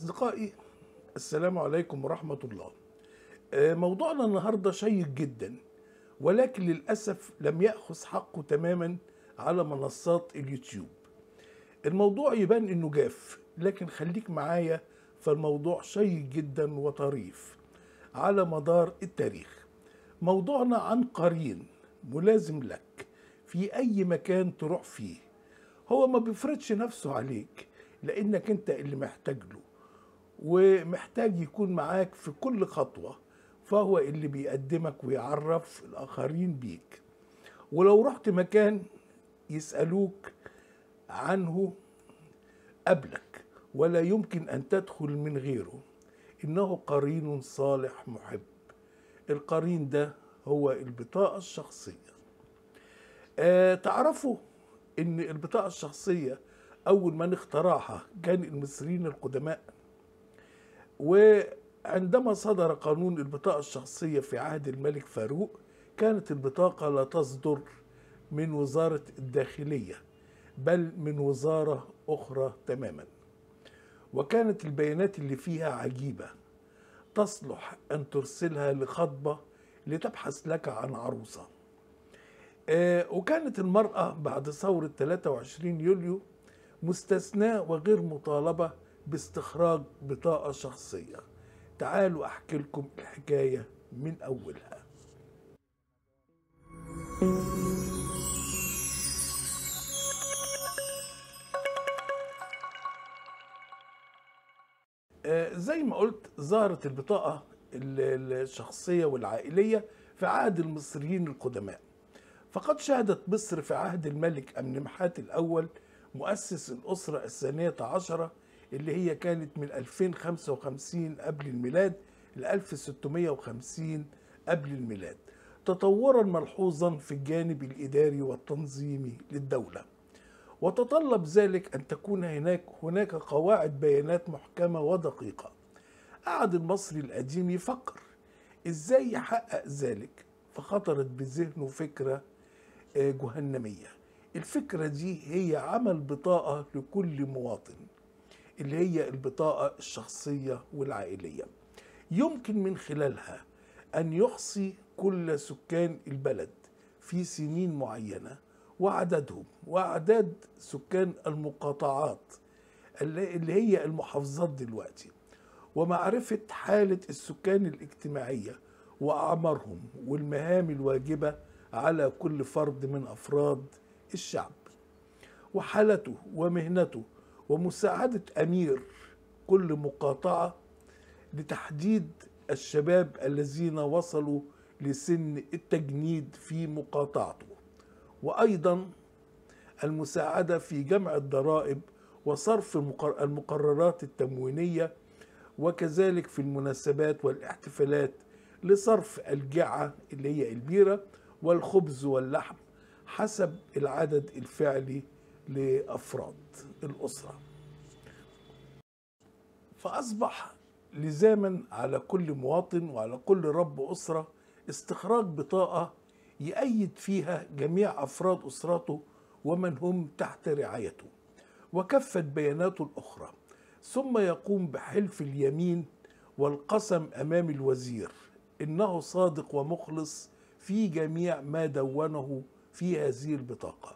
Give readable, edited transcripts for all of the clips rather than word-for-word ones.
أصدقائي، السلام عليكم ورحمة الله. موضوعنا النهاردة شيق جدا، ولكن للأسف لم يأخذ حقه تماما على منصات اليوتيوب. الموضوع يبان إنه جاف، لكن خليك معايا، فالموضوع شيق جدا وطريف على مدار التاريخ. موضوعنا عن قرين ملازم لك في أي مكان تروح فيه. هو ما بيفرضش نفسه عليك، لأنك أنت اللي محتاج له، ومحتاج يكون معاك في كل خطوة، فهو اللي بيقدمك ويعرف الآخرين بيك. ولو رحت مكان يسألوك عنه قبلك، ولا يمكن أن تدخل من غيره. إنه قرين صالح محب. القرين ده هو البطاقة الشخصية. تعرفوا إن البطاقة الشخصية أول من اخترعها كان المصريين القدماء. وعندما صدر قانون البطاقة الشخصية في عهد الملك فاروق، كانت البطاقة لا تصدر من وزارة الداخلية، بل من وزارة أخرى تماما. وكانت البيانات اللي فيها عجيبة، تصلح أن ترسلها لخطبة لتبحث لك عن عروسة. وكانت المرأة بعد ثورة 23 يوليو مستثناة وغير مطالبة باستخراج بطاقة شخصية. تعالوا أحكي لكم الحكاية من أولها. زي ما قلت، ظهرت البطاقة الشخصية والعائلية في عهد المصريين القدماء. فقد شهدت مصر في عهد الملك أمنمحات الأول مؤسس الأسرة الثانية عشرة، اللي هي كانت من 2055 قبل الميلاد ل 1650 قبل الميلاد، تطورا ملحوظا في الجانب الإداري والتنظيمي للدولة. وتطلب ذلك أن تكون هناك قواعد بيانات محكمة ودقيقة. قعد المصري القديم يفكر إزاي يحقق ذلك، فخطرت بذهنه فكرة جهنمية. الفكرة دي هي عمل بطاقة لكل مواطن، اللي هي البطاقة الشخصية والعائلية، يمكن من خلالها أن يحصي كل سكان البلد في سنين معينة، وعددهم وأعداد سكان المقاطعات اللي هي المحافظات دلوقتي، ومعرفة حالة السكان الاجتماعية وأعمارهم والمهام الواجبة على كل فرد من أفراد الشعب، وحالته ومهنته، ومساعدة أمير كل مقاطعة لتحديد الشباب الذين وصلوا لسن التجنيد في مقاطعته، وأيضا المساعدة في جمع الضرائب وصرف المقررات التموينية، وكذلك في المناسبات والاحتفالات لصرف الجعة اللي هي البيرة والخبز واللحم حسب العدد الفعلي لأفراد الأسرة. فأصبح لزاما على كل مواطن وعلى كل رب أسرة استخراج بطاقة يأيد فيها جميع أفراد أسرته ومن هم تحت رعايته وكافة بياناته الأخرى، ثم يقوم بحلف اليمين والقسم أمام الوزير إنه صادق ومخلص في جميع ما دونه في هذه البطاقة،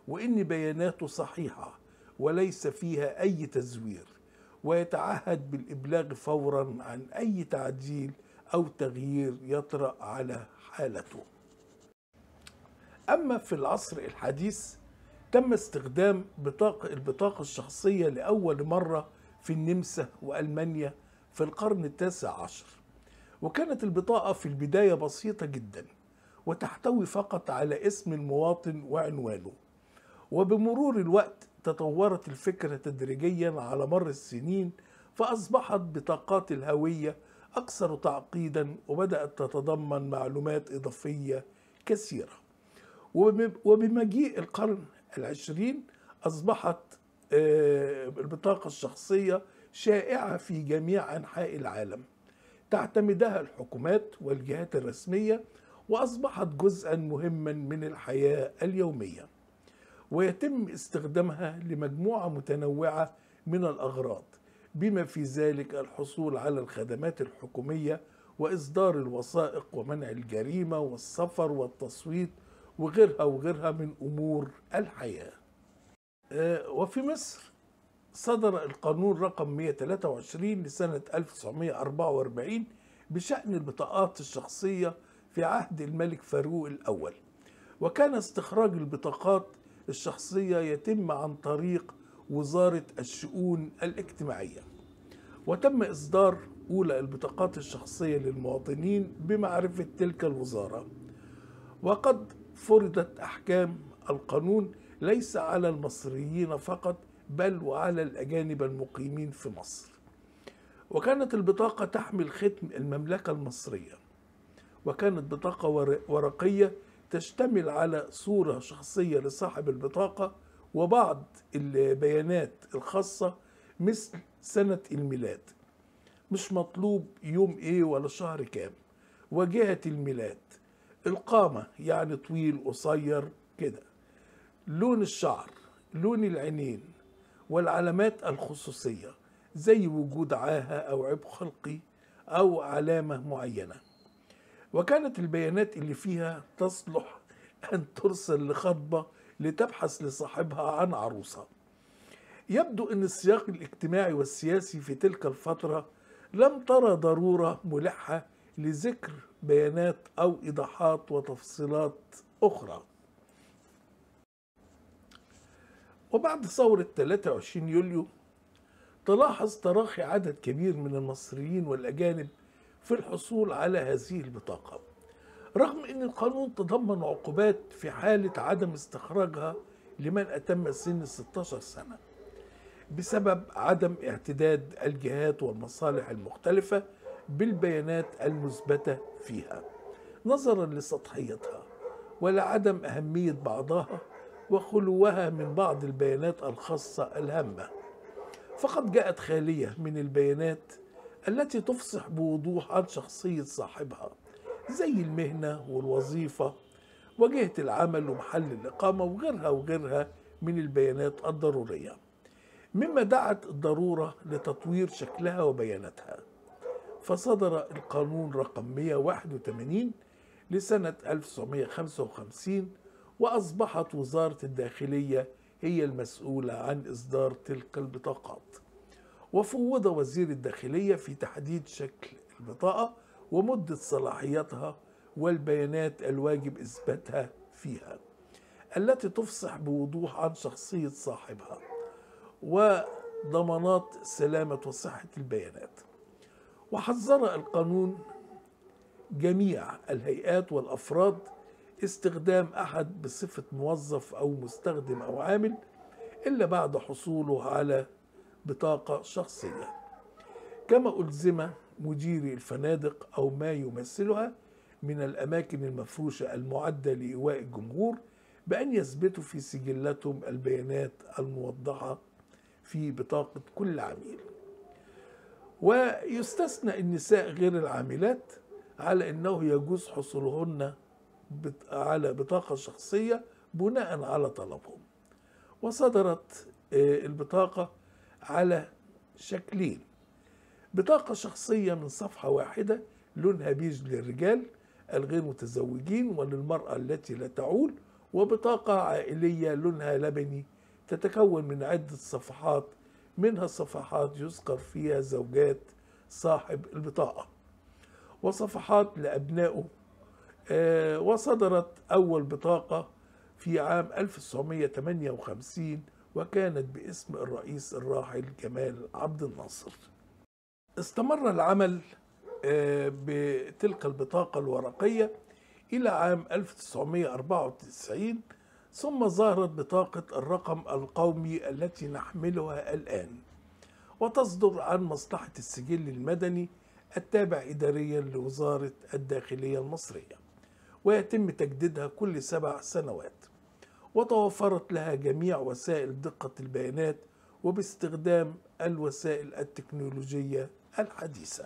وإن بياناته صحيحة وليس فيها أي تزوير، ويتعهد بالإبلاغ فورا عن أي تعديل أو تغيير يطرأ على حالته. أما في العصر الحديث، تم استخدام البطاقة الشخصية لأول مرة في النمسا وألمانيا في القرن التاسع عشر. وكانت البطاقة في البداية بسيطة جدا، وتحتوي فقط على اسم المواطن وعنوانه. وبمرور الوقت تطورت الفكرة تدريجيا على مر السنين، فأصبحت بطاقات الهوية أكثر تعقيدا، وبدأت تتضمن معلومات إضافية كثيرة. وبمجيء القرن العشرين أصبحت البطاقة الشخصية شائعة في جميع أنحاء العالم، تعتمدها الحكومات والجهات الرسمية، وأصبحت جزءا مهما من الحياة اليومية، ويتم استخدامها لمجموعة متنوعة من الأغراض، بما في ذلك الحصول على الخدمات الحكومية وإصدار الوثائق ومنع الجريمة والسفر والتصويت وغيرها وغيرها من أمور الحياة. وفي مصر صدر القانون رقم 123 لسنة 1944 بشأن البطاقات الشخصية في عهد الملك فاروق الأول، وكان استخراج البطاقات الشخصية يتم عن طريق وزارة الشؤون الاجتماعية، وتم إصدار أولى البطاقات الشخصية للمواطنين بمعرفة تلك الوزارة. وقد فرضت أحكام القانون ليس على المصريين فقط بل وعلى الأجانب المقيمين في مصر. وكانت البطاقة تحمل ختم المملكة المصرية، وكانت بطاقة ورقية تشتمل على صورة شخصية لصاحب البطاقة وبعض البيانات الخاصة مثل سنة الميلاد، مش مطلوب يوم ايه ولا شهر كام، وجهة الميلاد، القامة يعني طويل قصير كده، لون الشعر، لون العينين، والعلامات الخصوصية زي وجود عاهة أو عيب خلقي أو علامة معينة. وكانت البيانات اللي فيها تصلح أن ترسل لخطبة لتبحث لصاحبها عن عروسة. يبدو أن السياق الاجتماعي والسياسي في تلك الفترة لم ترى ضرورة ملحة لذكر بيانات أو إيضاحات وتفصيلات أخرى. وبعد ثورة 23 يوليو تلاحظ تراخي عدد كبير من المصريين والأجانب في الحصول على هذه البطاقة، رغم أن القانون تضمن عقوبات في حالة عدم استخراجها لمن أتم سن 16 سنة بسبب عدم اعتداد الجهات والمصالح المختلفة بالبيانات المثبتة فيها نظرا لسطحيتها ولعدم أهمية بعضها وخلوها من بعض البيانات الخاصة الهامة، فقد جاءت خالية من البيانات التي تفصح بوضوح عن شخصية صاحبها زي المهنة والوظيفة وجهة العمل ومحل الإقامة وغيرها وغيرها من البيانات الضرورية، مما دعت الضرورة لتطوير شكلها وبياناتها. فصدر القانون رقم 181 لسنة 1955، وأصبحت وزارة الداخلية هي المسؤولة عن إصدار تلك البطاقات، وفوض وزير الداخلية في تحديد شكل البطاقة ومدة صلاحيتها والبيانات الواجب إثباتها فيها التي تفصح بوضوح عن شخصية صاحبها وضمانات سلامة وصحة البيانات. وحذر القانون جميع الهيئات والأفراد استخدام أحد بصفة موظف أو مستخدم أو عامل إلا بعد حصوله على بطاقة شخصية، كما ألزم مديري الفنادق أو ما يمثلها من الأماكن المفروشة المعدة لإيواء الجمهور بأن يثبتوا في سجلاتهم البيانات الموضحة في بطاقة كل عميل. ويستثنى النساء غير العاملات على أنه يجوز حصولهن على بطاقة شخصية بناء على طلبهم. وصدرت البطاقة على شكلين: بطاقة شخصية من صفحة واحدة لونها بيج للرجال الغير متزوجين وللمرأة التي لا تعول، وبطاقة عائلية لونها لبني تتكون من عدة صفحات منها صفحات يذكر فيها زوجات صاحب البطاقة وصفحات لأبنائه. وصدرت أول بطاقة في عام 1958 وكانت باسم الرئيس الراحل جمال عبد الناصر. استمر العمل بتلك البطاقة الورقية إلى عام 1994، ثم ظهرت بطاقة الرقم القومي التي نحملها الآن، وتصدر عن مصلحة السجل المدني التابع إداريا لوزارة الداخلية المصرية، ويتم تجديدها كل 7 سنوات، وتوفرت لها جميع وسائل دقة البيانات وباستخدام الوسائل التكنولوجية الحديثة.